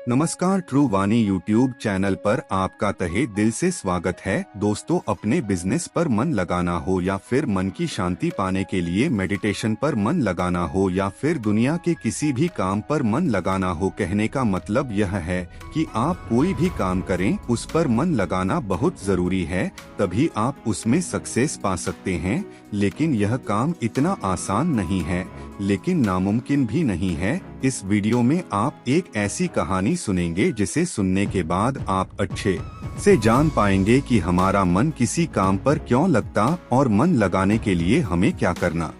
नमस्कार, ट्रू वाणी YouTube channel पर आपका तहे दिल से स्वागत है। दोस्तों, अपने बिजनेस पर मन लगाना हो या फिर मन की शांति पाने के लिए मेडिटेशन पर मन लगाना हो या फिर दुनिया के किसी भी काम पर मन लगाना हो, कहने का मतलब यह है कि आप कोई भी काम करें उस पर मन लगाना बहुत जरूरी है, तभी आप उसमें सक्सेस पा सकते हैं। लेकिन यह काम इतना आसान नहीं है, लेकिन नामुमकिन भी नहीं है। इस वीडियो में आप एक ऐसी कहानी सुनेंगे जिसे सुनने के बाद आप अच्छे से जान पाएंगे कि हमारा मन किसी काम पर क्यों लगता और मन लगाने के लिए हमें क्या करना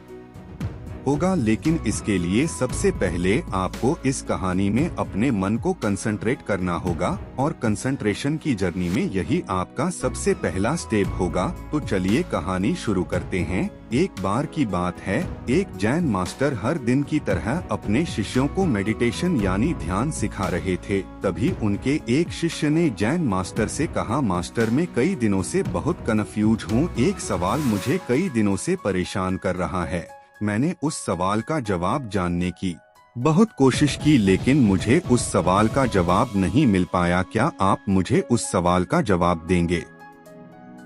होगा। लेकिन इसके लिए सबसे पहले आपको इस कहानी में अपने मन को कंसंट्रेट करना होगा और कंसंट्रेशन की जर्नी में यही आपका सबसे पहला स्टेप होगा। तो चलिए कहानी शुरू करते हैं। एक बार की बात है, एक जैन मास्टर हर दिन की तरह अपने शिष्यों को मेडिटेशन यानी ध्यान सिखा रहे थे। तभी उनके एक शिष्य ने जैन मास्टर से कहा, मास्टर, मैं कई दिनों से बहुत कन्फ्यूज हूँ। एक सवाल मुझे कई दिनों से परेशान कर रहा है। मैंने उस सवाल का जवाब जानने की बहुत कोशिश की, लेकिन मुझे उस सवाल का जवाब नहीं मिल पाया। क्या आप मुझे उस सवाल का जवाब देंगे?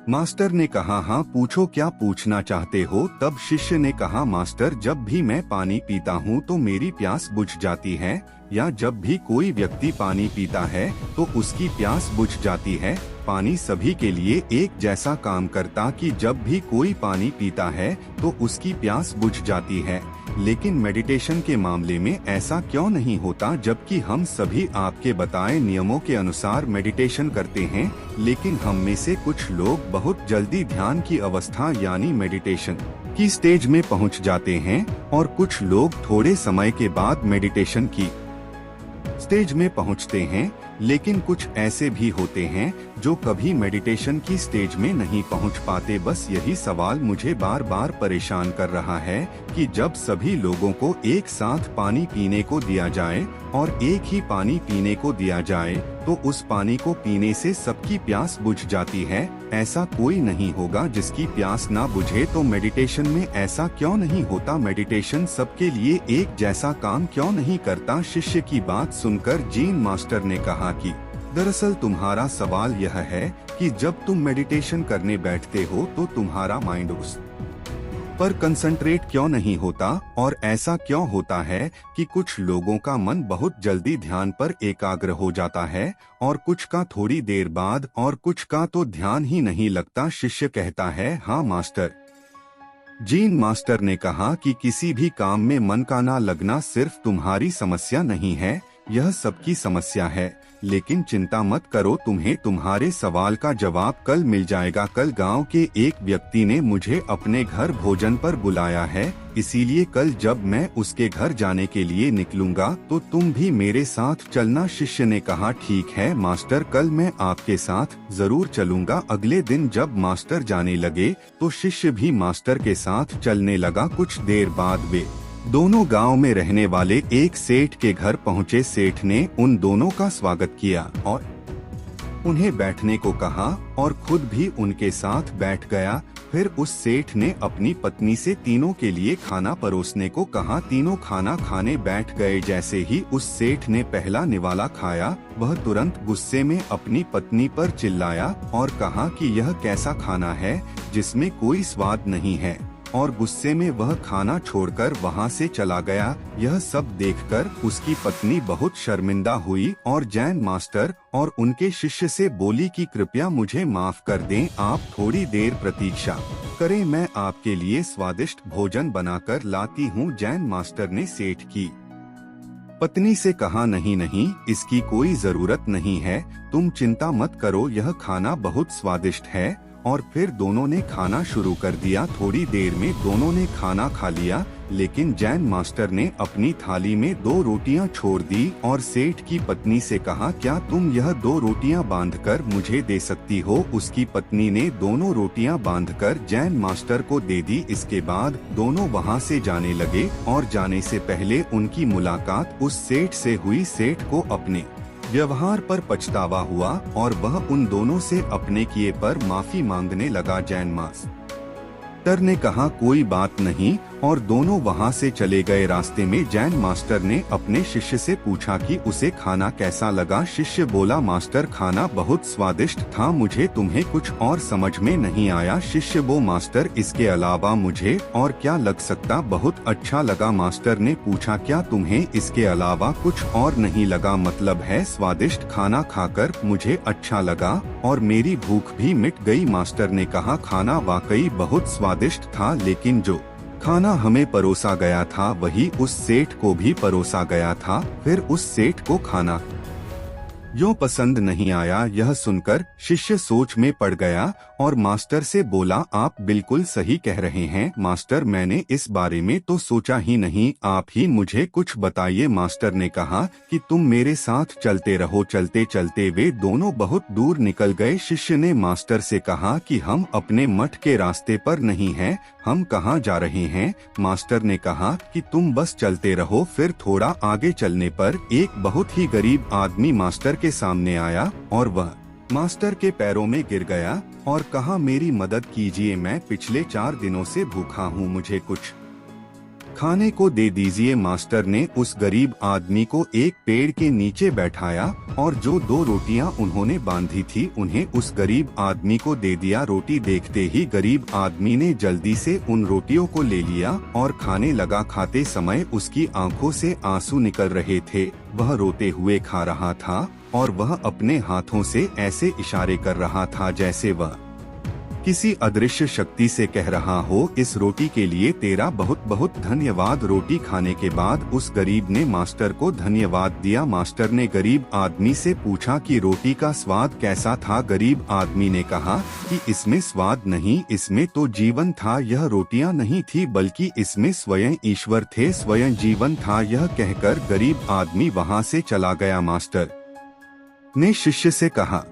मास्टर ने कहा, हाँ पूछो, क्या पूछना चाहते हो? तब शिष्य ने कहा, मास्टर, जब भी मैं पानी पीता हूँ तो मेरी प्यास बुझ जाती है, या जब भी कोई व्यक्ति पानी पीता है तो उसकी प्यास बुझ जाती है। पानी सभी के लिए एक जैसा काम करता कि जब भी कोई पानी पीता है तो उसकी प्यास बुझ जाती है। लेकिन मेडिटेशन के मामले में ऐसा क्यों नहीं होता? जबकि हम सभी आपके बताए नियमों के अनुसार मेडिटेशन करते हैं, लेकिन हम में से कुछ लोग बहुत जल्दी ध्यान की अवस्था यानी मेडिटेशन की स्टेज में पहुंच जाते हैं और कुछ लोग थोड़े समय के बाद मेडिटेशन की स्टेज में पहुंचते हैं। लेकिन कुछ ऐसे भी होते हैं जो कभी मेडिटेशन की स्टेज में नहीं पहुंच पाते। बस यही सवाल मुझे बार बार परेशान कर रहा है कि जब सभी लोगों को एक साथ पानी पीने को दिया जाए और एक ही पानी पीने को दिया जाए तो उस पानी को पीने से सबकी प्यास बुझ जाती है। ऐसा कोई नहीं होगा जिसकी प्यास ना बुझे। तो मेडिटेशन में ऐसा क्यों नहीं होता? मेडिटेशन सबके लिए एक जैसा काम क्यों नहीं करता? शिष्य की बात सुनकर जैन मास्टर ने कहा कि दरअसल तुम्हारा सवाल यह है कि जब तुम मेडिटेशन करने बैठते हो तो तुम्हारा माइंड उस पर कंसंट्रेट क्यों नहीं होता? और ऐसा क्यों होता है कि कुछ लोगों का मन बहुत जल्दी ध्यान पर एकाग्र हो जाता है और कुछ का थोड़ी देर बाद और कुछ का तो ध्यान ही नहीं लगता? शिष्य कहता है, हाँ मास्टर। जैन मास्टर ने कहा कि किसी भी काम में मन का ना लगना सिर्फ तुम्हारी समस्या नहीं है, यह सबकी समस्या है। लेकिन चिंता मत करो, तुम्हें तुम्हारे सवाल का जवाब कल मिल जाएगा। कल गांव के एक व्यक्ति ने मुझे अपने घर भोजन पर बुलाया है, इसीलिए कल जब मैं उसके घर जाने के लिए निकलूंगा तो तुम भी मेरे साथ चलना। शिष्य ने कहा, ठीक है मास्टर, कल मैं आपके साथ जरूर चलूंगा। अगले दिन जब मास्टर जाने लगे तो शिष्य भी मास्टर के साथ चलने लगा। कुछ देर बाद वे दोनों गांव में रहने वाले एक सेठ के घर पहुंचे। सेठ ने उन दोनों का स्वागत किया और उन्हें बैठने को कहा और खुद भी उनके साथ बैठ गया। फिर उस सेठ ने अपनी पत्नी से तीनों के लिए खाना परोसने को कहा। तीनों खाना खाने बैठ गए। जैसे ही उस सेठ ने पहला निवाला खाया, वह तुरंत गुस्से में अपनी पत्नी पर चिल्लाया और कहा कि यह कैसा खाना है जिसमें कोई स्वाद नहीं है, और गुस्से में वह खाना छोड़कर वहां से चला गया। यह सब देखकर उसकी पत्नी बहुत शर्मिंदा हुई और जैन मास्टर और उनके शिष्य से बोली कि कृपया मुझे माफ कर दें, आप थोड़ी देर प्रतीक्षा करें, मैं आपके लिए स्वादिष्ट भोजन बनाकर लाती हूँ। जैन मास्टर ने सेठ की पत्नी से कहा, नहीं नहीं, इसकी कोई जरूरत नहीं है, तुम चिंता मत करो, यह खाना बहुत स्वादिष्ट है। और फिर दोनों ने खाना शुरू कर दिया। थोड़ी देर में दोनों ने खाना खा लिया, लेकिन जैन मास्टर ने अपनी थाली में 2 रोटियां छोड़ दी और सेठ की पत्नी से कहा, क्या तुम यह 2 रोटियां बांधकर मुझे दे सकती हो? उसकी पत्नी ने दोनों रोटियां बांधकर जैन मास्टर को दे दी। इसके बाद दोनों वहां से जाने लगे और जाने से पहले उनकी मुलाकात उस सेठ से हुई। सेठ को अपने व्यवहार पर पछतावा हुआ और वह उन दोनों से अपने किए पर माफी मांगने लगा। जैन मास्टर ने कहा, कोई बात नहीं, और दोनों वहां से चले गए। रास्ते में जैन मास्टर ने अपने शिष्य से पूछा कि उसे खाना कैसा लगा। शिष्य बोला, मास्टर खाना बहुत स्वादिष्ट था, मुझे तुम्हें कुछ और समझ में नहीं आया। शिष्य वो, मास्टर इसके अलावा मुझे और क्या लग सकता, बहुत अच्छा लगा। मास्टर ने पूछा, क्या तुम्हें इसके अलावा कुछ और नहीं लगा? मतलब है स्वादिष्ट खाना खाकर मुझे अच्छा लगा और मेरी भूख भी मिट गई। मास्टर ने कहा, खाना वाकई बहुत स्वादिष्ट था, लेकिन जो खाना हमें परोसा गया था वही उस सेठ को भी परोसा गया था। फिर उस सेठ को खाना यूं पसंद नहीं आया। यह सुनकर शिष्य सोच में पड़ गया और मास्टर से बोला, आप बिल्कुल सही कह रहे हैं मास्टर, मैंने इस बारे में तो सोचा ही नहीं, आप ही मुझे कुछ बताइए। मास्टर ने कहा कि तुम मेरे साथ चलते रहो। चलते चलते वे दोनों बहुत दूर निकल गए। शिष्य ने मास्टर से कहा कि हम अपने मठ के रास्ते पर नहीं हैं, हम कहाँ जा रहे हैं? मास्टर ने कहा कि तुम बस चलते रहो। फिर थोड़ा आगे चलने पर एक बहुत ही गरीब आदमी मास्टर के सामने आया और वह मास्टर के पैरों में गिर गया और कहा, मेरी मदद कीजिए, मैं पिछले 4 दिनों से भूखा हूँ, मुझे कुछ खाने को दे दीजिए। मास्टर ने उस गरीब आदमी को एक पेड़ के नीचे बैठाया और जो 2 रोटियां उन्होंने बांधी थी उन्हें उस गरीब आदमी को दे दिया। रोटी देखते ही गरीब आदमी ने जल्दी से उन रोटियों को ले लिया और खाने लगा। खाते समय उसकी आंखों से आंसू निकल रहे थे, वह रोते हुए खा रहा था और वह अपने हाथों से ऐसे इशारे कर रहा था जैसे वह किसी अदृश्य शक्ति से कह रहा हो, इस रोटी के लिए तेरा बहुत बहुत धन्यवाद। रोटी खाने के बाद उस गरीब ने मास्टर को धन्यवाद दिया। मास्टर ने गरीब आदमी से पूछा कि रोटी का स्वाद कैसा था? गरीब आदमी ने कहा कि इसमें स्वाद नहीं, इसमें तो जीवन था। यह रोटियां नहीं थी बल्कि इसमें स्वयं ईश्वर थे, स्वयं जीवन था। यह कहकर गरीब आदमी वहां से चला गया। मास्टर ने शिष्य से कहा,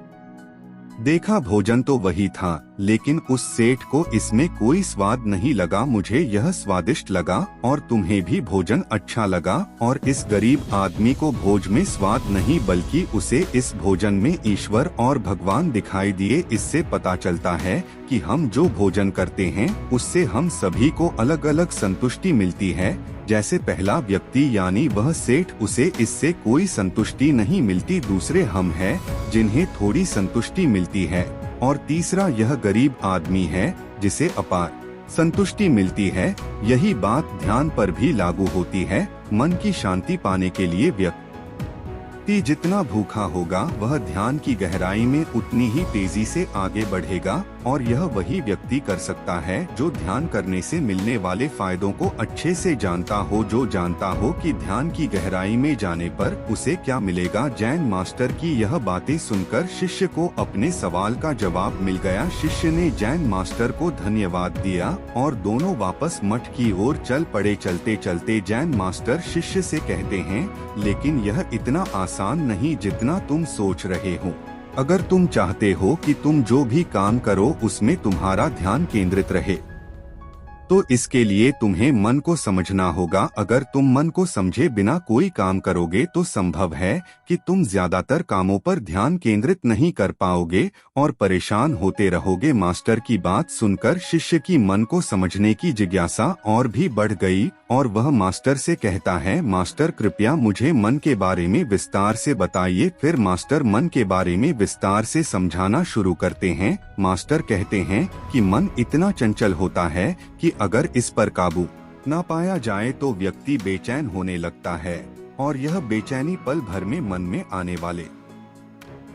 देखा भोजन तो वही था, लेकिन उस सेठ को इसमें कोई स्वाद नहीं लगा, मुझे यह स्वादिष्ट लगा और तुम्हें भी भोजन अच्छा लगा। और इस गरीब आदमी को भोज में स्वाद नहीं बल्कि उसे इस भोजन में ईश्वर और भगवान दिखाई दिए। इससे पता चलता है कि हम जो भोजन करते हैं उससे हम सभी को अलग अलग संतुष्टि मिलती है। जैसे पहला व्यक्ति यानी वह सेठ, उसे इससे कोई संतुष्टि नहीं मिलती। दूसरे हम हैं जिन्हें थोड़ी संतुष्टि मिलती है और तीसरा यह गरीब आदमी है जिसे अपार संतुष्टि मिलती है। यही बात ध्यान पर भी लागू होती है। मन की शांति पाने के लिए व्यक्ति जितना भूखा होगा वह ध्यान की गहराई में उतनी ही तेजी से आगे बढ़ेगा और यह वही व्यक्ति कर सकता है जो ध्यान करने से मिलने वाले फायदों को अच्छे से जानता हो, जो जानता हो कि ध्यान की गहराई में जाने पर उसे क्या मिलेगा। जैन मास्टर की यह बातें सुनकर शिष्य को अपने सवाल का जवाब मिल गया। शिष्य ने जैन मास्टर को धन्यवाद दिया और दोनों वापस मठ की ओर चल पड़े। चलते चलते जैन मास्टर शिष्य से कहते हैं, लेकिन यह इतना आसान नहीं जितना तुम सोच रहे हो। अगर तुम चाहते हो कि तुम जो भी काम करो उसमें तुम्हारा ध्यान केंद्रित रहे तो इसके लिए तुम्हें मन को समझना होगा। अगर तुम मन को समझे बिना कोई काम करोगे तो संभव है कि तुम ज्यादातर कामों पर ध्यान केंद्रित नहीं कर पाओगे और परेशान होते रहोगे। मास्टर की बात सुनकर शिष्य की मन को समझने की जिज्ञासा और भी बढ़ गई और वह मास्टर से कहता है, मास्टर कृपया मुझे मन के बारे में विस्तार से बताइए। फिर मास्टर मन के बारे में विस्तार से समझाना शुरू करते हैं। मास्टर कहते हैं कि मन इतना चंचल होता है कि अगर इस पर काबू ना पाया जाए तो व्यक्ति बेचैन होने लगता है और यह बेचैनी पल भर में मन में आने वाले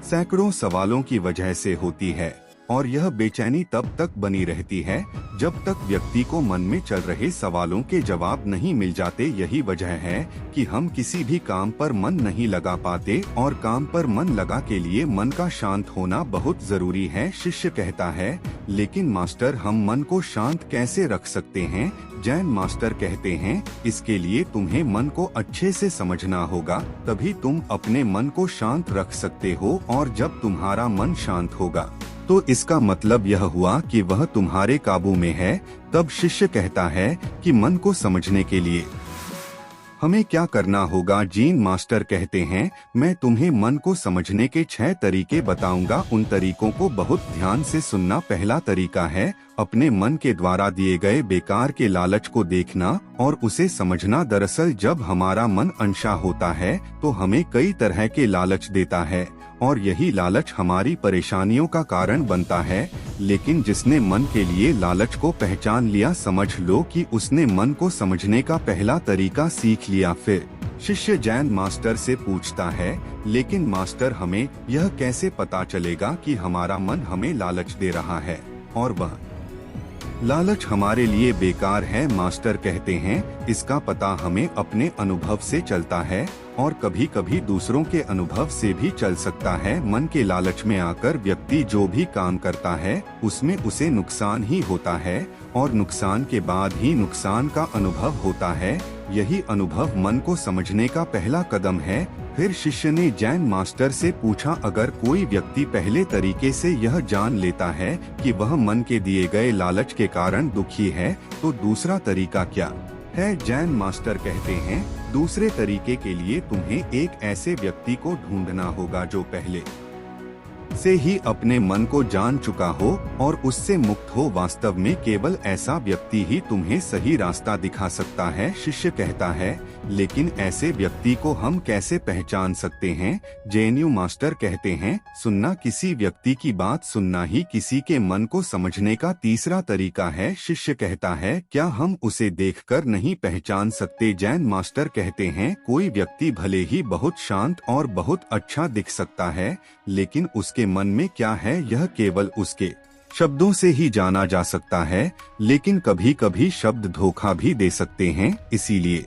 सैकड़ों सवालों की वजह से होती है और यह बेचैनी तब तक बनी रहती है जब तक व्यक्ति को मन में चल रहे सवालों के जवाब नहीं मिल जाते। यही वजह है कि हम किसी भी काम पर मन नहीं लगा पाते और काम पर मन लगा के लिए मन का शांत होना बहुत जरूरी है। शिष्य कहता है, लेकिन मास्टर हम मन को शांत कैसे रख सकते हैं? जैन मास्टर कहते हैं, इसके लिए तुम्हें मन को अच्छे से समझना होगा, तभी तुम अपने मन को शांत रख सकते हो और जब तुम्हारा मन शांत होगा तो इसका मतलब यह हुआ कि वह तुम्हारे काबू में है। तब शिष्य कहता है कि मन को समझने के लिए हमें क्या करना होगा? जैन मास्टर कहते हैं, मैं तुम्हें मन को समझने के 6 तरीके बताऊंगा। उन तरीकों को बहुत ध्यान से सुनना। पहला तरीका है अपने मन के द्वारा दिए गए बेकार के लालच को देखना और उसे समझना। दरअसल जब हमारा मन अनशा होता है तो हमें कई तरह के लालच देता है और यही लालच हमारी परेशानियों का कारण बनता है। लेकिन जिसने मन के लिए लालच को पहचान लिया, समझ लो कि उसने मन को समझने का पहला तरीका सीख लिया। फिर शिष्य जैन मास्टर से पूछता है, लेकिन मास्टर हमें यह कैसे पता चलेगा कि हमारा मन हमें लालच दे रहा है और वह लालच हमारे लिए बेकार है? मास्टर कहते हैं, इसका पता हमें अपने अनुभव से चलता है और कभी कभी दूसरों के अनुभव से भी चल सकता है। मन के लालच में आकर व्यक्ति जो भी काम करता है उसमें उसे नुकसान ही होता है और नुकसान के बाद ही नुकसान का अनुभव होता है। यही अनुभव मन को समझने का पहला कदम है। फिर शिष्य ने जैन मास्टर से पूछा, अगर कोई व्यक्ति पहले तरीके से यह जान लेता है कि वह मन के दिए गए लालच के कारण दुखी है तो दूसरा तरीका क्या है? जैन मास्टर कहते हैं, दूसरे तरीके के लिए तुम्हें एक ऐसे व्यक्ति को ढूंढना होगा जो पहले से ही अपने मन को जान चुका हो और उससे मुक्त हो। वास्तव में केवल ऐसा व्यक्ति ही तुम्हें सही रास्ता दिखा सकता है। शिष्य कहता है, लेकिन ऐसे व्यक्ति को हम कैसे पहचान सकते हैं? जेएनयू मास्टर कहते हैं, सुनना। किसी व्यक्ति की बात सुनना ही किसी के मन को समझने का तीसरा तरीका है। शिष्य कहता है, क्या हम उसे देखकर नहीं पहचान सकते? जैन मास्टर कहते हैं, कोई व्यक्ति भले ही बहुत शांत और बहुत अच्छा दिख सकता है, लेकिन उसके मन में क्या है यह केवल उसके शब्दों से ही जाना जा सकता है। लेकिन कभी कभी शब्द धोखा भी दे सकते हैं, इसीलिए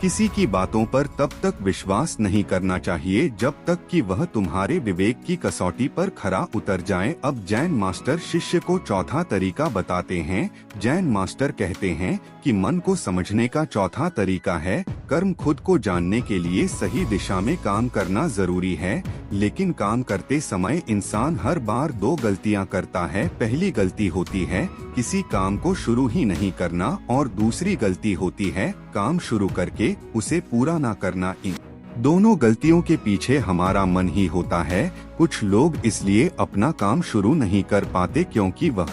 किसी की बातों पर तब तक विश्वास नहीं करना चाहिए जब तक कि वह तुम्हारे विवेक की कसौटी पर खरा उतर जाए। अब जैन मास्टर शिष्य को चौथा तरीका बताते हैं। जैन मास्टर कहते हैं कि मन को समझने का चौथा तरीका है कर्म। खुद को जानने के लिए सही दिशा में काम करना जरूरी है, लेकिन काम करते समय इंसान हर बार 2 गलतियां करता है। पहली गलती होती है किसी काम को शुरू ही नहीं करना और दूसरी गलती होती है काम शुरू करके उसे पूरा ना करना। इन दोनों गलतियों के पीछे हमारा मन ही होता है। कुछ लोग इसलिए अपना काम शुरू नहीं कर पाते क्योंकि वह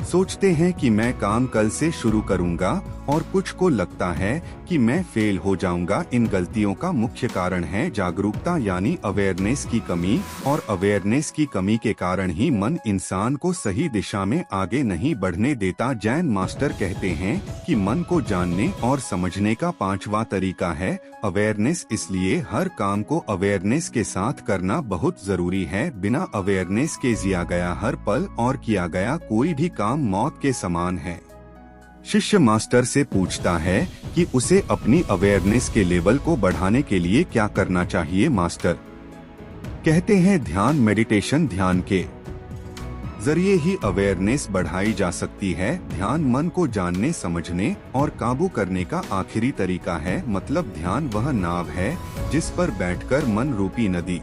सोचते हैं कि मैं काम कल से शुरू करूंगा और कुछ को लगता है कि मैं फेल हो जाऊंगा। इन गलतियों का मुख्य कारण है जागरूकता यानी अवेयरनेस की कमी, और अवेयरनेस की कमी के कारण ही मन इंसान को सही दिशा में आगे नहीं बढ़ने देता। जैन मास्टर कहते हैं कि मन को जानने और समझने का 5वां तरीका है अवेयरनेस। इसलिए हर काम को अवेयरनेस के साथ करना बहुत जरूरी है। बिना अवेयरनेस के जिया गया हर पल और किया गया कोई भी काम मौत के समान है। शिष्य मास्टर से पूछता है कि उसे अपनी अवेयरनेस के लेवल को बढ़ाने के लिए क्या करना चाहिए। मास्टर कहते हैं, ध्यान, मेडिटेशन। ध्यान के जरिए ही अवेयरनेस बढ़ाई जा सकती है। ध्यान मन को जानने, समझने और काबू करने का आखिरी तरीका है। मतलब ध्यान वह नाव है जिस पर बैठकर मन रूपी नदी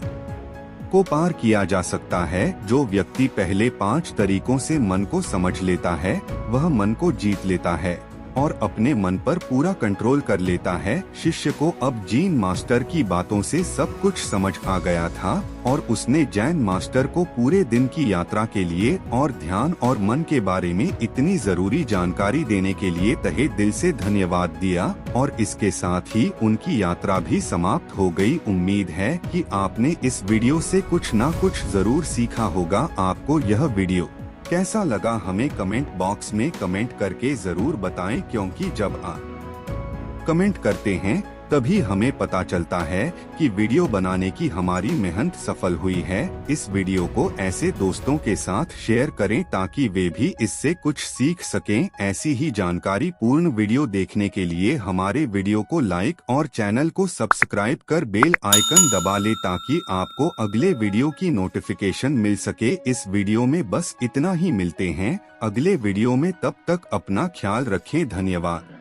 को पार किया जा सकता है। जो व्यक्ति पहले 5 तरीकों से मन को समझ लेता है वह मन को जीत लेता है और अपने मन पर पूरा कंट्रोल कर लेता है। शिष्य को अब जैन मास्टर की बातों से सब कुछ समझ आ गया था और उसने जैन मास्टर को पूरे दिन की यात्रा के लिए और ध्यान और मन के बारे में इतनी जरूरी जानकारी देने के लिए तहे दिल से धन्यवाद दिया। और इसके साथ ही उनकी यात्रा भी समाप्त हो गई। उम्मीद है कि आपने इस वीडियो से कुछ ना कुछ जरूर सीखा होगा। आपको यह वीडियो कैसा लगा हमें कमेंट बॉक्स में कमेंट करके जरूर बताएं, क्योंकि जब आप कमेंट करते हैं तभी हमें पता चलता है कि वीडियो बनाने की हमारी मेहनत सफल हुई है। इस वीडियो को ऐसे दोस्तों के साथ शेयर करें ताकि वे भी इससे कुछ सीख सकें। ऐसी ही जानकारी पूर्ण वीडियो देखने के लिए हमारे वीडियो को लाइक और चैनल को सब्सक्राइब कर बेल आइकन दबा ले ताकि आपको अगले वीडियो की नोटिफिकेशन मिल सके। इस वीडियो में बस इतना ही। मिलते हैं अगले वीडियो में, तब तक अपना ख्याल रखें। धन्यवाद।